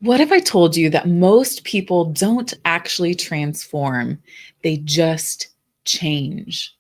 What if I told you that most people don't actually transform, they just change?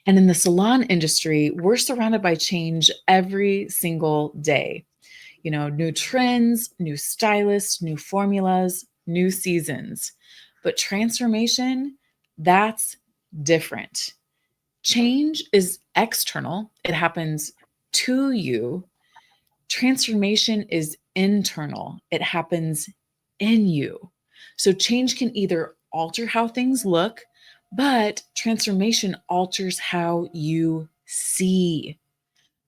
And in the salon industry, we're surrounded by change every single day. New trends, new stylists, new formulas, new seasons. But transformation, that's different. Change is external, it happens to you. Transformation is internal, it happens in you. So change can either alter how things look, but transformation alters how you see.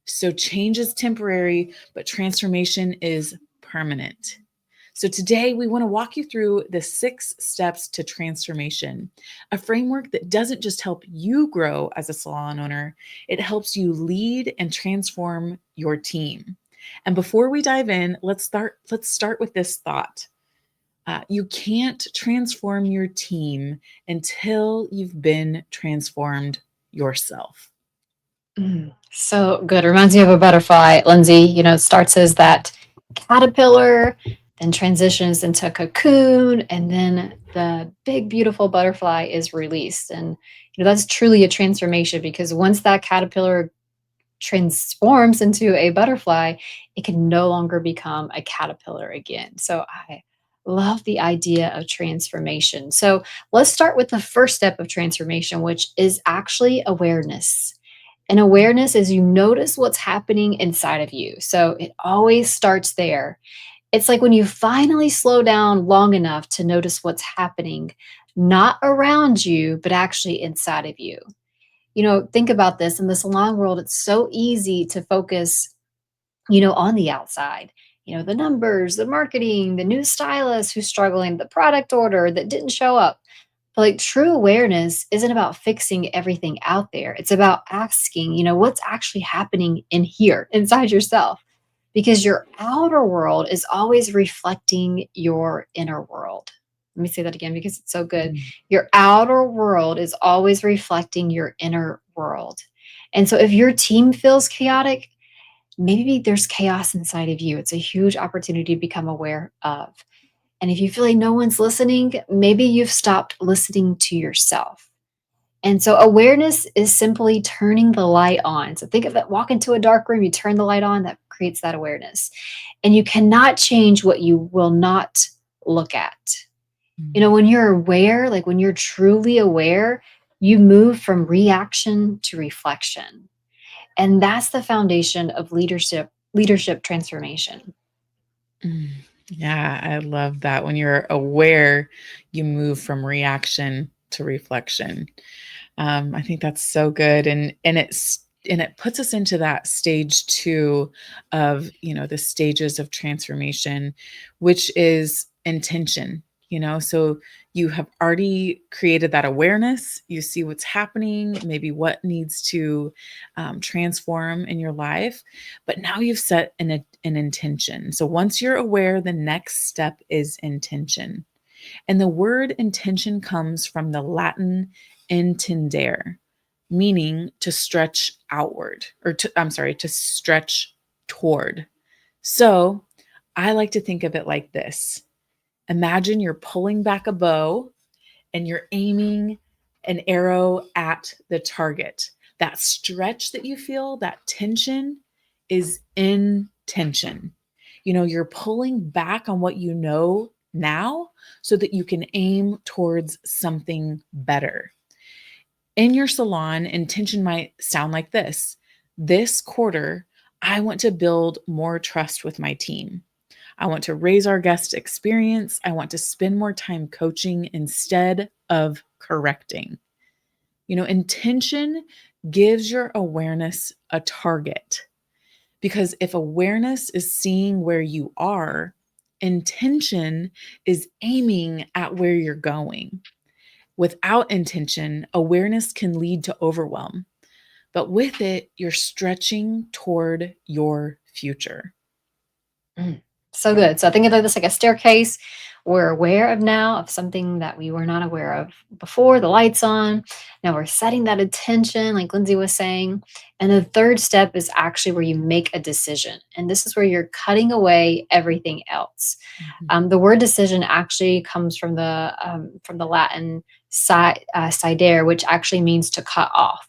So change is temporary, but transformation is permanent. So today we want to walk you through the 6 steps to transformation, a framework that doesn't just help you grow as a salon owner, it helps you lead and transform your team. And before we dive in, let's start with this thought. You can't transform your team until you've been transformed yourself. So good. Reminds me of a butterfly, Lindsay. It starts as that caterpillar, then transitions into cocoon, and then the big, beautiful butterfly is released. And that's truly a transformation because once that caterpillar transforms into a butterfly, it can no longer become a caterpillar again. So I love the idea of transformation. So let's start with the first step of transformation, which is actually awareness. And awareness is you notice what's happening inside of you. So it always starts there. It's like when you finally slow down long enough to notice what's happening, not around you, but actually inside of you. Think about this in the salon world, it's so easy to focus, on the outside. The numbers, the marketing, the new stylist who's struggling, the product order that didn't show up. But like true awareness isn't about fixing everything out there. It's about asking, what's actually happening in here, inside yourself. Because your outer world is always reflecting your inner world. Let me say that again because it's so good. Mm. Your outer world is always reflecting your inner world. And so if your team feels chaotic, maybe there's chaos inside of you. It's a huge opportunity to become aware of. And if you feel like no one's listening, maybe you've stopped listening to yourself. And so awareness is simply turning the light on. So think of it, walk into a dark room, you turn the light on, that creates that awareness. And you cannot change what you will not look at. Mm. When you're aware, like when you're truly aware, you move from reaction to reflection. And that's the foundation of leadership transformation. Mm. Yeah, I love that. When you're aware, you move from reaction to reflection. I think that's so good, and it puts us into that stage two of the stages of transformation, which is intention. So you have already created that awareness. You see what's happening, maybe what needs to transform in your life, but now you've set an intention. So once you're aware, the next step is intention. And the word intention comes from the Latin intendere, meaning to stretch outward, to stretch toward. So I like to think of it like this. Imagine you're pulling back a bow and you're aiming an arrow at the target. That stretch that you feel, that tension is intention. You're pulling back on what you know now so that you can aim towards something better. In your salon, intention might sound like this. This quarter, I want to build more trust with my team. I want to raise our guest experience. I want to spend more time coaching instead of correcting. Intention gives your awareness a target, because if awareness is seeing where you are, intention is aiming at where you're going. Without intention, awareness can lead to overwhelm, but with it, you're stretching toward your future. Mm. So good. So think of this like a staircase. We're aware of now of something that we were not aware of before, the lights on. Now we're setting that attention, like Lindsay was saying. And the third step is actually where you make a decision. And this is where you're cutting away everything else. Mhm. The word decision actually comes from the Latin sidere, which actually means to cut off.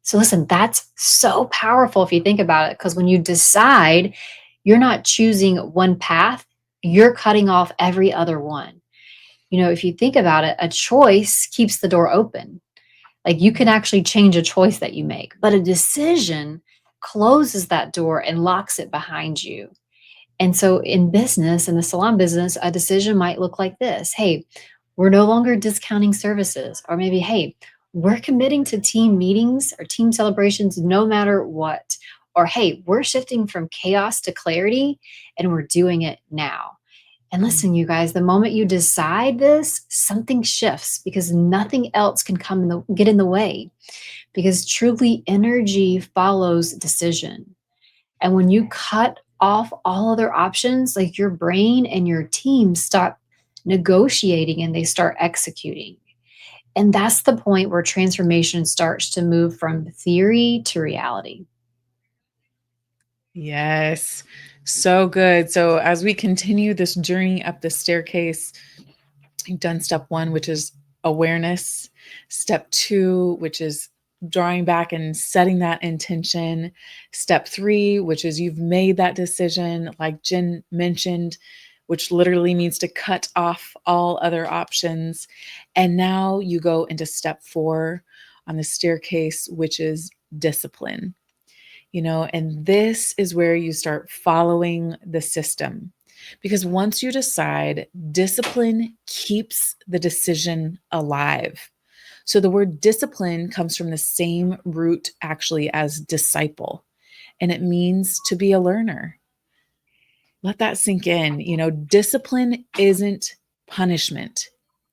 So listen, that's so powerful if you think about it, because when you decide, you're not choosing one path, you're cutting off every other one. If you think about it, a choice keeps the door open. Like you can actually change a choice that you make, but a decision closes that door and locks it behind you. And so in business, in the salon business, a decision might look like this. Hey, we're no longer discounting services. Or maybe, hey, we're committing to team meetings or team celebrations no matter what. Or hey, we're shifting from chaos to clarity and we're doing it now. And Mm. listen, you guys, the moment you decide this, something shifts because nothing else can get in the way. Because truly energy follows decision. And when you cut off all other options, like your brain and your team stop negotiating and they start executing. And that's the point where transformation starts to move from theory to reality. Yes. So good. So as we continue this journey up the staircase, you've done step one, which is awareness. Step two, which is drawing back and setting that intention. Step three, which is you've made that decision, like Jen mentioned, which literally means to cut off all other options. And now you go into step four on the staircase, which is discipline. And this is where you start following the system. Because once you decide, discipline keeps the decision alive. So the word discipline comes from the same root actually as disciple, and it means to be a learner. Let that sink in. Discipline isn't punishment,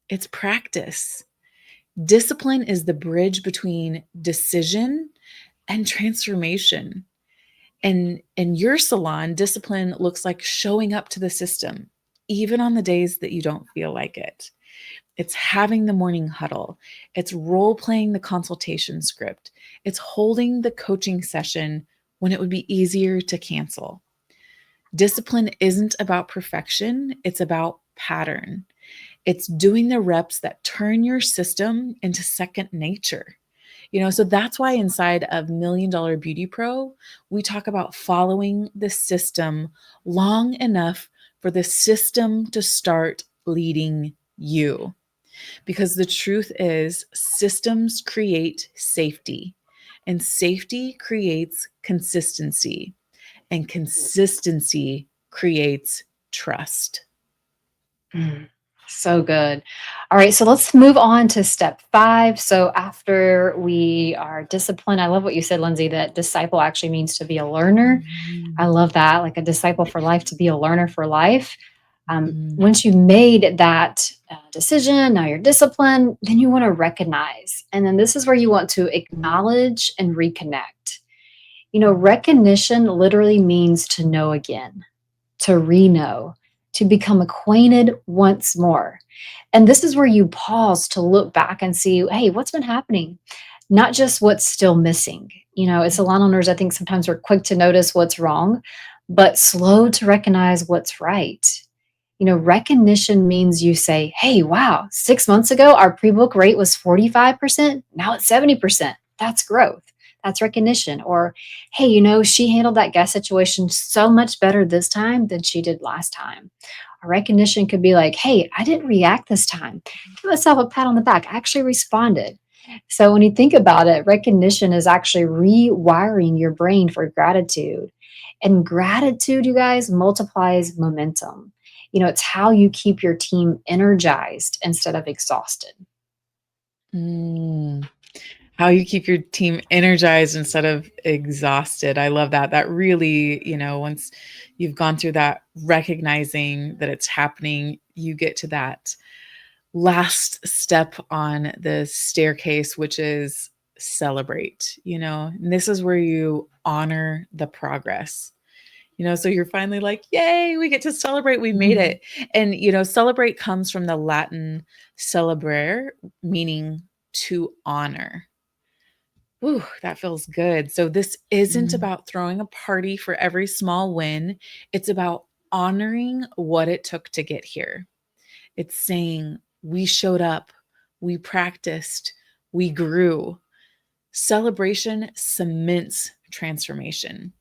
it's practice. Discipline is the bridge between decision and transformation. And in your salon, discipline looks like showing up to the system, even on the days that you don't feel like it. It's having the morning huddle. It's role playing the consultation script. It's holding the coaching session when it would be easier to cancel. Discipline isn't about perfection, it's about pattern. It's doing the reps that turn your system into second nature. So that's why inside of Million Dollar Beauty Pro, we talk about following the system long enough for the system to start leading you. Because the truth is, systems create safety, and safety creates consistency, and consistency creates trust. Mm, so good. All right, so let's move on to step 5. So after we are disciplined, I love what you said, Lindsay, that disciple actually means to be a learner. I Mhm. love that, like a disciple for life, to be a learner for life. Mhm. Once you made that decision, now you're disciplined, then you want to recognize. And then this is where you want to acknowledge and reconnect. Recognition literally means to know again, to re-know, to become acquainted once more. And this is where you pause to look back and see, hey, what's been happening? Not just what's still missing. As salon owners, I think sometimes we're quick to notice what's wrong, but slow to recognize what's right. Recognition means you say, hey, wow, 6 months ago, our pre book rate was 45%. Now it's 70%. That's growth. That's recognition. Or, hey, she handled that guest situation so much better this time than she did last time. A recognition could be like, hey, I didn't react this time. Give myself a pat on the back. I actually responded. So when you think about it, recognition is actually rewiring your brain for gratitude. And gratitude, you guys, multiplies momentum. It's how you keep your team energized instead of exhausted. Mm. How you keep your team energized instead of exhausted. I love that. That really, once you've gone through that, recognizing that it's happening, you get to that last step on the staircase, which is celebrate. And this is where you honor the progress. So you're finally like, yay, we get to celebrate, we made Mhm. it. And celebrate comes from the Latin celebrare, meaning to honor. Ooh, that feels good. So this isn't Mm. about throwing a party for every small win. It's about honoring what it took to get here. It's saying we showed up, we practiced, we grew. Celebration cements transformation.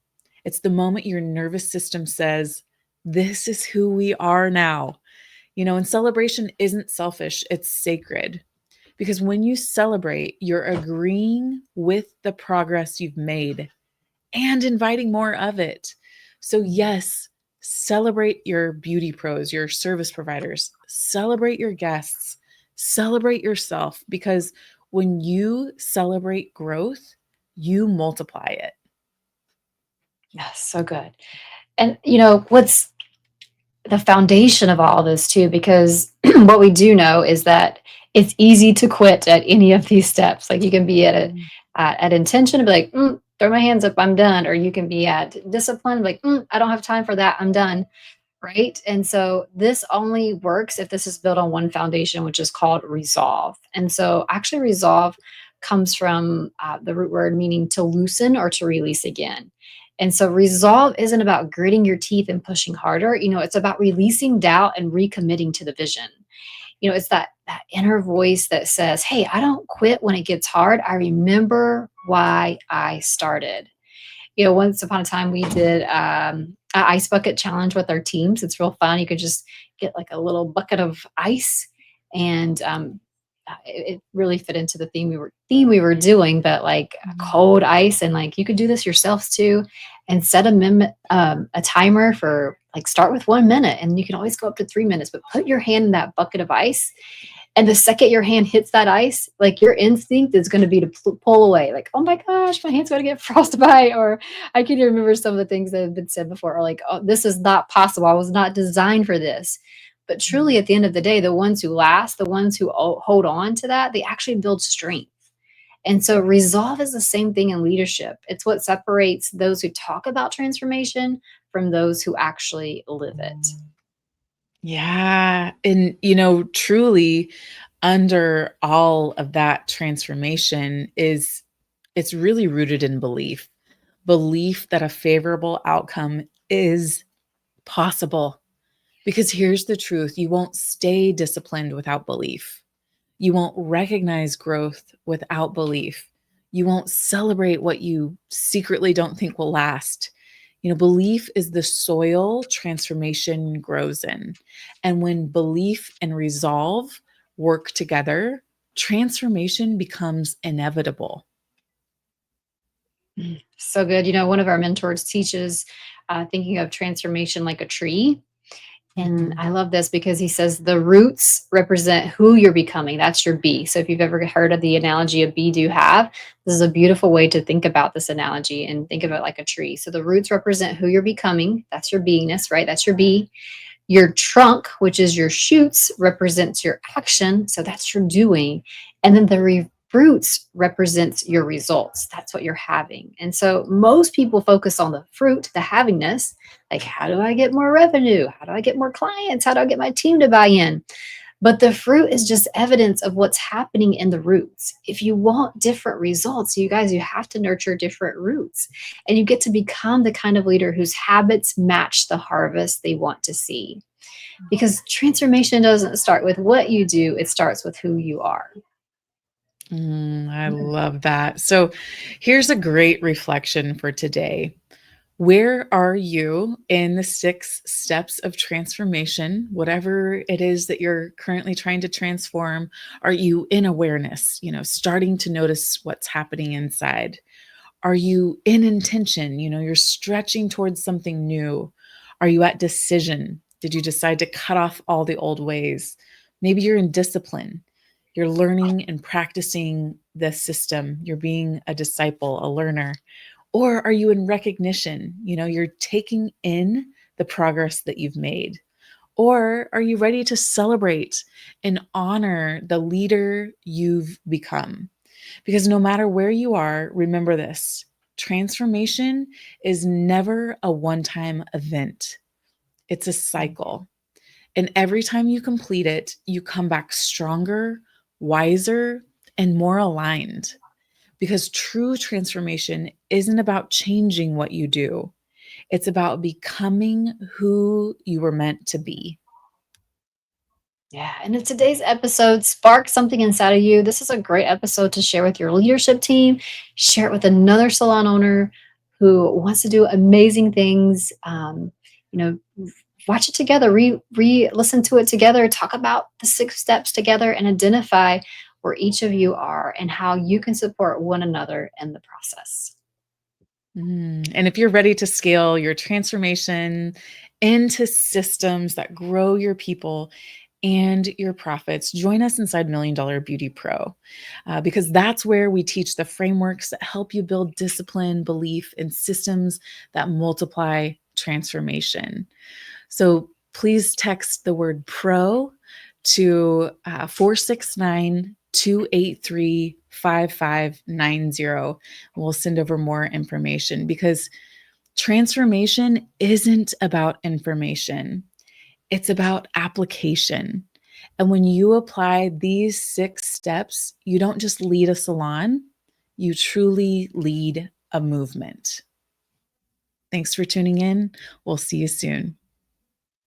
It's the moment your nervous system says, this is who we are now. And celebration isn't selfish, it's sacred. Because when you celebrate, you're agreeing with the progress you've made and inviting more of it. So, Mm. yes, celebrate your beauty pros, your service providers, celebrate your guests, celebrate yourself, because when you celebrate growth, you multiply it. Yes, so good. And what's the foundation of all this too, because what we do know is that it's easy to quit at any of these steps. Like you can be Mm. at intention and be like, throw my hands up, I'm done. Or you can be at discipline, like, I don't have time for that, I'm done. Right. And so this only works if this is built on one foundation, which is called resolve. And so actually, resolve comes from the root word meaning to loosen or to release again. And so resolve isn't about gritting your teeth and pushing harder. It's about releasing doubt and recommitting to the vision. It's that inner voice that says, "Hey, I don't quit when it gets hard. I remember why I started." Once upon a time we did a ice bucket challenge with our teams. It's real fun. You could just get like a little bucket of ice, and it really fit into the theme we were doing. But like Mhm. cold ice, and like you could do this yourselves too, and set a timer for like start with 1 minute, and you can always go up to 3 minutes. But put your hand in that bucket of ice, and the second your hand hits that ice, like your instinct is going to be to pull away. Like, oh my gosh, my hand's going to get frostbite. Or I can remember some of the things that have been said before, or like, oh, this is not possible. I was not designed for this. But truly, at the end of the day, the ones who last, the ones who hold on to that, they actually build strength. And so, resolve is the same thing in leadership. It's what separates those who talk about transformation from those who actually live it. Yeah. And, truly under all of that transformation is it's really rooted in belief that a favorable outcome is possible. Because here's the truth, you won't stay disciplined without belief. You won't recognize growth without belief. You won't celebrate what you secretly don't think will last. Belief is the soil transformation grows in. And when belief and resolve work together, transformation becomes inevitable. So good. One of our mentors teaches thinking of transformation like a tree. And Mhm. I love this because he says the roots represent who you're becoming. That's your bee. So if you've ever heard of the analogy of bee do have, this is a beautiful way to think about this analogy and think of it like a tree. So the roots represent who you're becoming. That's your beingness, right? That's your bee. Your trunk, which is your shoots, represents your action. So that's your doing. And then the fruits represents your results. That's what you're having. And so most people focus on the fruit, the havingness, like how do I get more revenue? How do I get more clients? How do I get my team to buy in? But the fruit is just evidence of what's happening in the roots. If you want different results, you guys, you have to nurture different roots. And you get to become the kind of leader whose habits match the harvest they want to see. Because transformation doesn't start with what you do, it starts with who you are. I love that. So here's a great reflection for today. Where are you in the 6 steps of transformation? Whatever it is that you're currently trying to transform, are you in awareness, starting to notice what's happening inside? Are you in intention? You're stretching towards something new. Are you at decision? Did you decide to cut off all the old ways? Maybe you're in discipline. You're learning and practicing the system. You're being a disciple, a learner. Or are you in recognition? You're taking in the progress that you've made. Or are you ready to celebrate and honor the leader you've become? Because no matter where you are, remember this, Transformation is never a one time event, it's a cycle. And every time you complete it, you come back stronger, wiser, and more aligned. Because true transformation isn't about changing what you do, it's about becoming who you were meant to be. Yeah. And if today's episode sparked something inside of you, this is a great episode to share with your leadership team, share it with another salon owner who wants to do amazing things. You know, watch it together, listen to it together, talk about the 6 steps together, and identify where each of you are and how you can support one another in the process. And if you're ready to scale your transformation into systems that grow your people and your profits, join us inside Million Dollar Beauty Pro, because that's where we teach the frameworks that help you build discipline, belief, and systems that multiply transformation. So please text the word pro to 469 We'll send over more information because transformation isn't about information, it's about application. And when you apply these 6 steps, you don't just lead a salon, you truly lead a movement. Thanks for tuning in. We'll see you soon.